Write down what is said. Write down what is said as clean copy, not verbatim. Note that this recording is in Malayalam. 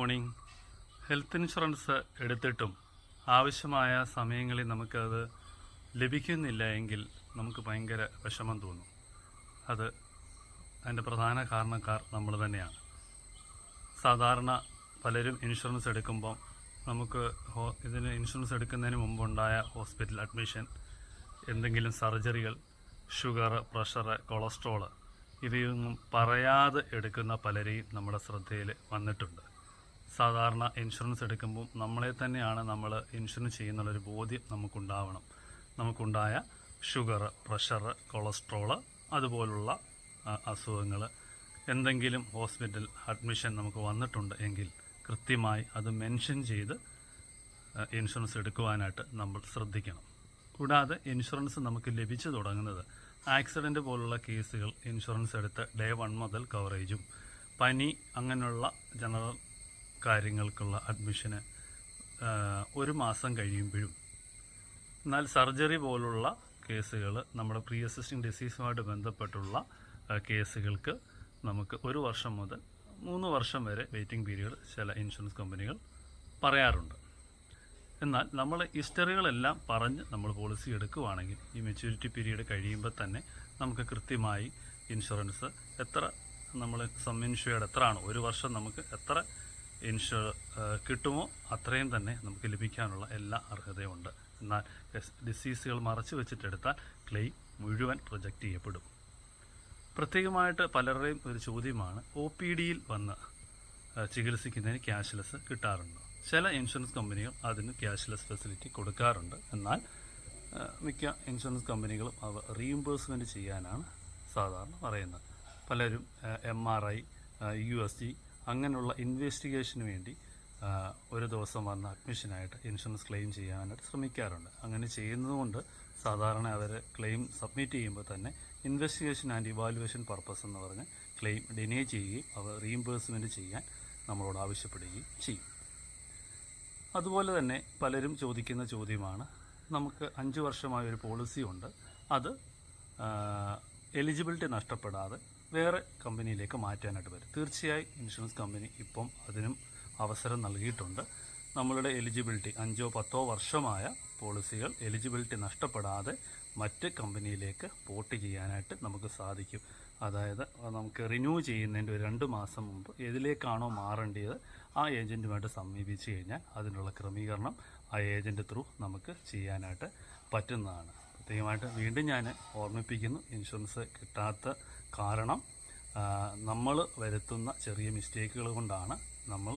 മോർണിംഗ്. ഹെൽത്ത് ഇൻഷുറൻസ് എടുത്തിട്ടും ആവശ്യമായ സമയങ്ങളിൽ നമുക്കത് ലഭിക്കുന്നില്ല എങ്കിൽ നമുക്ക് ഭയങ്കര വിഷമം തോന്നും. അതിൻ്റെ പ്രധാന കാരണക്കാർ നമ്മൾ തന്നെയാണ്. സാധാരണ പലരും ഇൻഷുറൻസ് എടുക്കുമ്പം നമുക്ക് ഇതിന് ഇൻഷുറൻസ് എടുക്കുന്നതിന് മുമ്പുണ്ടായ ഹോസ്പിറ്റൽ അഡ്മിഷൻ, എന്തെങ്കിലും സർജറികൾ, ഷുഗർ, പ്രഷർ, കൊളസ്ട്രോള് ഇവയൊന്നും പറയാതെ എടുക്കുന്ന പലരെയും നമ്മുടെ ശ്രദ്ധയിൽ വന്നിട്ടുണ്ട്. സാധാരണ ഇൻഷുറൻസ് എടുക്കുമ്പോൾ നമ്മളെ തന്നെയാണ് നമ്മൾ ഇൻഷുറൻസ് ചെയ്യുന്നുള്ളൊരു ബോധ്യം നമുക്കുണ്ടാവണം. നമുക്കുണ്ടായ ഷുഗർ, പ്രഷർ, കൊളസ്ട്രോള് അതുപോലുള്ള അസുഖങ്ങൾ, എന്തെങ്കിലും ഹോസ്പിറ്റൽ അഡ്മിഷൻ നമുക്ക് വന്നിട്ടുണ്ട് എങ്കിൽ കൃത്യമായി അത് മെൻഷൻ ചെയ്ത് ഇൻഷുറൻസ് എടുക്കുവാനായിട്ട് നമ്മൾ ശ്രദ്ധിക്കണം. കൂടാതെ ഇൻഷുറൻസ് നമുക്ക് ലഭിച്ചു തുടങ്ങുന്നത് ആക്സിഡൻറ്റ് പോലുള്ള കേസുകൾ ഇൻഷുറൻസ് എടുത്ത് ഡേ 1 മുതൽ കവറേജും, പനി അങ്ങനെയുള്ള ജനറൽ കാര്യങ്ങൾക്കുള്ള അഡ്മിഷന് 1 മാസം കഴിയുമ്പോഴും, എന്നാൽ സർജറി പോലുള്ള കേസുകൾ, നമ്മുടെ പ്രീ എക്സിസ്റ്റിംഗ് ഡിസീസുമായിട്ട് ബന്ധപ്പെട്ടുള്ള കേസുകൾക്ക് നമുക്ക് 1 വർഷം മുതൽ 3 വർഷം വരെ വെയിറ്റിംഗ് പീരീഡ് ചില ഇൻഷുറൻസ് കമ്പനികൾ പറയാറുണ്ട്. എന്നാൽ നമ്മൾ ഹിസ്റ്ററികളെല്ലാം പറഞ്ഞ് നമ്മൾ പോളിസി എടുക്കുകയാണെങ്കിൽ ഈ മെച്യൂരിറ്റി പീരീഡ് കഴിയുമ്പോൾ തന്നെ നമുക്ക് കൃത്യമായി ഇൻഷുറൻസ് എത്ര നമ്മൾ സം ഇൻഷുർഡ് എത്രയാണോ 1 വർഷം നമുക്ക് എത്ര കിട്ടുമോ അത്രയും തന്നെ നമുക്ക് ലഭിക്കാനുള്ള എല്ലാ അർഹതയുണ്ട്. എന്നാൽ ഡിസീസുകൾ മറച്ചു വെച്ചിട്ടെടുത്താൽ ക്ലെയിം മുഴുവൻ റിജക്റ്റ് ചെയ്യപ്പെടും. പ്രത്യേകമായിട്ട് പലരുടെയും ഒരു ചോദ്യമാണ്, OPDയിൽ വന്ന് ചികിത്സിക്കുന്നതിന് ക്യാഷ്ലെസ് കിട്ടാറുണ്ടോ? ചില ഇൻഷുറൻസ് കമ്പനികൾ അതിന് ക്യാഷ്ലെസ് ഫെസിലിറ്റി കൊടുക്കാറുണ്ട്. എന്നാൽ മിക്ക ഇൻഷുറൻസ് കമ്പനികളും അവ റീഇംബേഴ്സ്മെൻറ്റ് ചെയ്യാനാണ് സാധാരണ പറയുന്നത്. പലരും MRI, USG അങ്ങനെയുള്ള ഇൻവെസ്റ്റിഗേഷന് വേണ്ടി 1 ദിവസം വന്ന അഡ്മിഷനായിട്ട് ഇൻഷുറൻസ് ക്ലെയിം ചെയ്യാനായിട്ട് ശ്രമിക്കാറുണ്ട്. അങ്ങനെ ചെയ്യുന്നതുകൊണ്ട് സാധാരണ അവർ ക്ലെയിം സബ്മിറ്റ് ചെയ്യുമ്പോൾ തന്നെ ഇൻവെസ്റ്റിഗേഷൻ ആൻഡ് ഇവാലുവേഷൻ പർപ്പസ് എന്ന് പറഞ്ഞ് ക്ലെയിം ഡിനേ ചെയ്യുകയും അവർ റീഇംബേഴ്സ്മെൻറ്റ് ചെയ്യാൻ നമ്മളോട് ആവശ്യപ്പെടുകയും ചെയ്യും. അതുപോലെ തന്നെ പലരും ചോദിക്കുന്ന ചോദ്യമാണ്, നമുക്ക് 5 വർഷമായ ഒരു പോളിസി ഉണ്ട്, അത് എലിജിബിലിറ്റി നഷ്ടപ്പെടാതെ വേറെ കമ്പനിയിലേക്ക് മാറ്റാനായിട്ട് വരും. തീർച്ചയായും ഇൻഷുറൻസ് കമ്പനി ഇപ്പം അതിനും അവസരം നൽകിയിട്ടുണ്ട്. നമ്മളുടെ എലിജിബിലിറ്റി 5 or 10 വർഷമായ പോളിസികൾ എലിജിബിലിറ്റി നഷ്ടപ്പെടാതെ മറ്റ് കമ്പനിയിലേക്ക് പോർട്ട് ചെയ്യാനായിട്ട് നമുക്ക് സാധിക്കും. അതായത് നമുക്ക് റിന്യൂ ചെയ്യുന്നതിൻ്റെ ഒരു 2 മാസം മുമ്പ് ഏതിലേക്കാണോ മാറേണ്ടത് ആ ഏജൻറ്റുമായിട്ട് സമീപിച്ച് കഴിഞ്ഞാൽ അതിനുള്ള ക്രമീകരണം ആ ഏജൻറ്റ് ത്രൂ നമുക്ക് ചെയ്യാനായിട്ട് പറ്റുന്നതാണ്. പ്രത്യേകമായിട്ട് വീണ്ടും ഞാൻ ഓർമ്മിപ്പിക്കുന്നു, ഇൻഷുറൻസ് കിട്ടാത്ത കാരണം നമ്മൾ വരുത്തുന്ന ചെറിയ മിസ്റ്റേക്കുകൾ കൊണ്ടാണ്. നമ്മൾ